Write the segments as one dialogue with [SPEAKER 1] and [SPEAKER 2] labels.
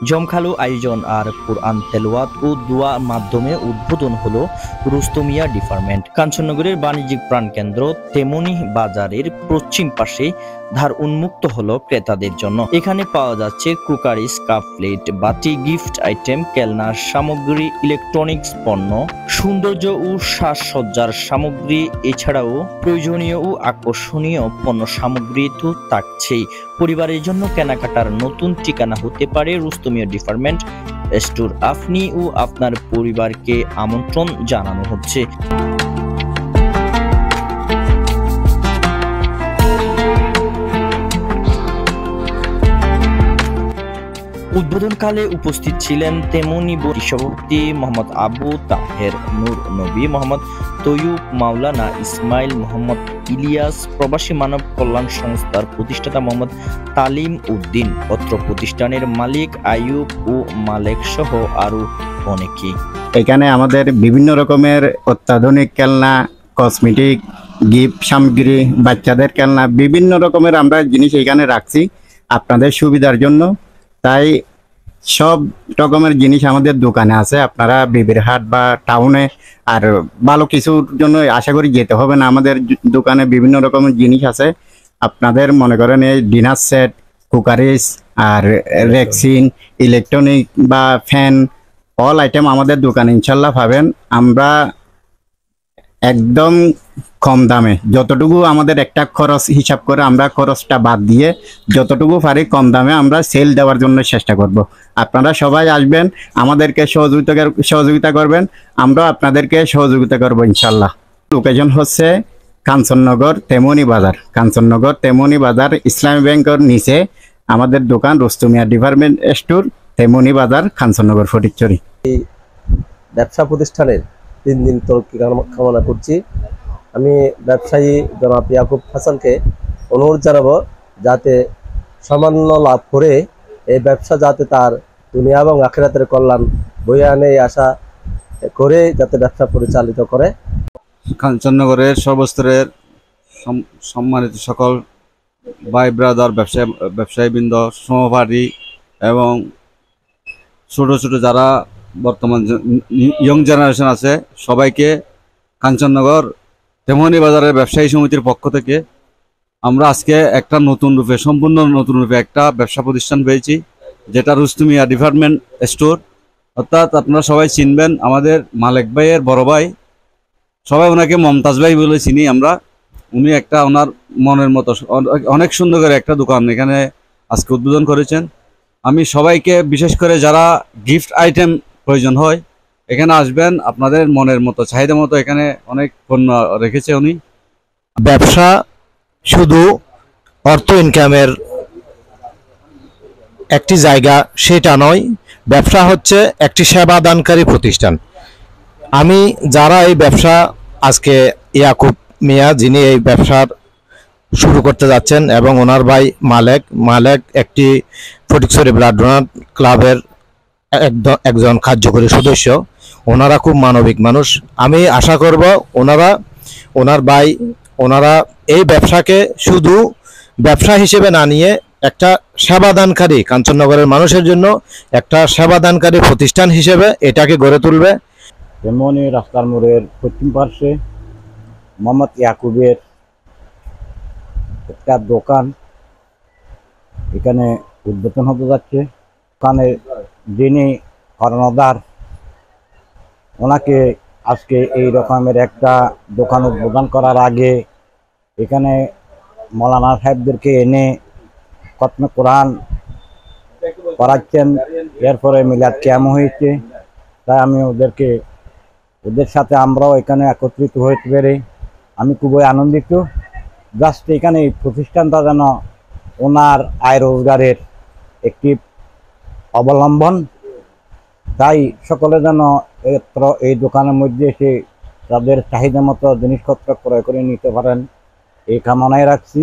[SPEAKER 1] জমখালো আয়োজন আর কোরআন তেলাওয়াত ও দোয়া মাধ্যমে উদ্বোধন হলো রুস্তমিয়া ডিপার্টমেন্ট। কাঞ্চননগরের বাণিজ্যিক প্রাণকেন্দ্র তেমনি বাজারের পশ্চিম পাশে ধার উন্মুক্ত হলো ক্রেতাদের জন্য। এখানে পাওয়া যাচ্ছে ক্রোকারিজ, কাপ প্লেট, বাটি, গিফট আইটেম, খেলনার সামগ্রী, ইলেকট্রনিক্স পণ্য, সৌন্দর্য ও সাজসজ্জার সামগ্রী, এছাড়াও প্রয়োজনীয় ও আকর্ষণীয় পণ্য সামগ্রী তো থাকছেই। পরিবারের জন্য কেনাকাটার নতুন ঠিকানা হতে পারে রুস্তমিয়া ডিপার্টমেন্ট স্টোর। আপনি ও আপনার পরিবারকে আমন্ত্রণ জানানো হচ্ছে। উদ্বোধনকালে উপস্থিত ছিলেন তেমনি সভাপতি মোহাম্মদ আবু তাহের, নূর নবী, মোহাম্মদ তৈয়ুব, মাওলানা ইসমাইল, মোহাম্মদ ইলিয়াস, প্রবাসী মানব কল্যাণ সংস্থার প্রতিষ্ঠাতা মোহাম্মদ তালিম উদ্দিন, অত্র প্রতিষ্ঠানের মালিক আইয়ুব ও মালেক সহ আরো অনেকেই।
[SPEAKER 2] এখানে আমাদের বিভিন্ন রকমের অত্যাধুনিক খেলনা, কসমেটিক, গিফট সামগ্রী, বাচ্চাদের খেলনা, বিভিন্ন রকমের আমরা জিনিস এখানে রাখছি আপনাদের সুবিধার জন্য। তাই সব রকমের জিনিস আমাদের দোকানে আছে। আপনারা বিবির হাট বা টাউনে আর ভালো কিছুর জন্য আশা করি যেতে হবে না। আমাদের দোকানে বিভিন্ন রকমের জিনিস আছে। আপনাদের মনে করেন এই ডিনার সেট, কুকারিজ আর রেক্সিন, ইলেকট্রনিক বা ফ্যান, অল আইটেম আমাদের দোকানে ইনশাল্লাহ পাবেন। আমরা একদম কম দামে, যতটুকু আমাদের একটা খরচ হিসাব করে আমরা খরচটা বাদ দিয়ে যতটুকু পারি কম দামে আমরা সেল দেওয়ার জন্য চেষ্টা করব। আপনারা সবাই আসবেন, আমাদেরকে সহযোগিতা করবেন, আমরা আপনাদেরকে সহযোগিতা করব ইনশাল্লাহ। লোকেশন হচ্ছে কাঞ্চননগর তেমনি বাজার, কাঞ্চননগর তেমনি বাজার ইসলামী ব্যাংকের নিচে আমাদের দোকান রুস্তমিয়া ডিপার্টমেন্ট স্টোর, তেমনি বাজার, কাঞ্চননগর, ফটিকছড়ি।
[SPEAKER 3] এই ব্যবসা প্রতিষ্ঠানের 3 দিন তরক্কি কামনা করছি। আমি ব্যবসায়ী জনাব ইয়াকুব হাসানকে অনুরোধ জানাবো যাতে সামান্য লাভ করে এই ব্যবসা যাতে তার দুনিয়া এবং আখিরাতের কল্যাণ বয়ে আনে আশা করে যাতে ব্যবসা পরিচালিত করে।
[SPEAKER 4] কাঞ্চননগরের সর্বস্তরের সম্মানিত সকল ভাই ব্রাদার, ব্যবসায়ীবৃন্দ, সহপাঠী এবং ছোট ছোট যারা বর্তমান ইয়ং জেনারেশন আছে সবাইকে কাঞ্চননগর তেমনি বাজারের ব্যবসায়ী সমিতির পক্ষ থেকে আমরা আজকে একটা সম্পূর্ণ নতুন রূপে একটা ব্যবসা প্রতিষ্ঠান পেয়েছি, যেটা রুস্তমিয়া ডিপার্টমেন্ট স্টোর। অর্থাৎ আপনারা সবাই চিনবেন আমাদের মালেক ভাইয়ের বড় ভাই, সবাই ওনাকে মমতাজ ভাই বলে চিনি আমরা। উনি একটা ওনার মনের মতো অনেক সুন্দর করে একটা দোকান এখানে আজকে উদ্বোধন করেছেন। আমি সবাইকে, বিশেষ করে যারা গিফট আইটেম প্রয়োজন হয় এখানে আসবেন, আপনাদের মনের মতো চাহিদা মতো এখানে অনেক পণ্য রেখেছে উনি।
[SPEAKER 5] ব্যবসা শুধু অর্থ ইনকামের একটি জায়গা সেটা নয়, ব্যবসা হচ্ছে একটি সেবা দানকারী প্রতিষ্ঠান। আমি যারা এই ব্যবসা আজকে ইয়াকুব মিয়া যিনি এই ব্যবসার শুরু করতে যাচ্ছেন এবং ওনার ভাই মালেক একটি ফটিকছড়ি ব্লাড ডোনার ক্লাবের একজন কার্যকরী সদস্য, ওনারা খুব মানবিক মানুষ। আমি আশা করব ওনারা এই ব্যবসাকে শুধু ব্যবসা হিসেবে না নিয়ে একটা সেবাদানকারী, কাঞ্চননগরের মানুষের জন্য একটা সেবাদানকারী প্রতিষ্ঠান হিসেবে এটাকে গড়ে তুলবে।
[SPEAKER 2] তেমনি রাস্তার মোড়ের পশ্চিম পার্শ্বে মোহাম্মদ ইয়াকুবের একটা দোকান এখানে উদ্বোধন হতে যাচ্ছে। দোকানে যিনি কর্ণধার, ওনাকে আজকে এই রকমের একটা দোকান উদ্বোধন করার আগে এখানে মৌলানা সাহেবদেরকে এনে খতমে কোরআন করাচ্ছেন, এরপরে মিলাদ কিয়াম হয়েছে। তাই আমি ওদের সাথে আমরাও এখানে একত্রিত হতে পেরে আমি খুবই আনন্দিত। জাস্ট এখানে এই প্রতিষ্ঠানটা যেন ওনার আয় রোজগারের একটি অবলম্বন, তাই সকলে যেন এই দোকানের মধ্যে এসে তাদের চাহিদা মতো জিনিসপত্র ক্রয় করে নিতে পারেন এই কামনায় রাখছি।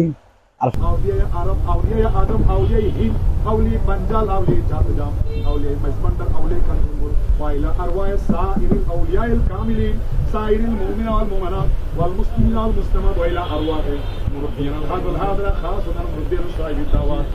[SPEAKER 2] আর
[SPEAKER 6] والمسلمين والمسلمات والى ارواح مربينا هذا خاصه مربينا صاحب الدعوات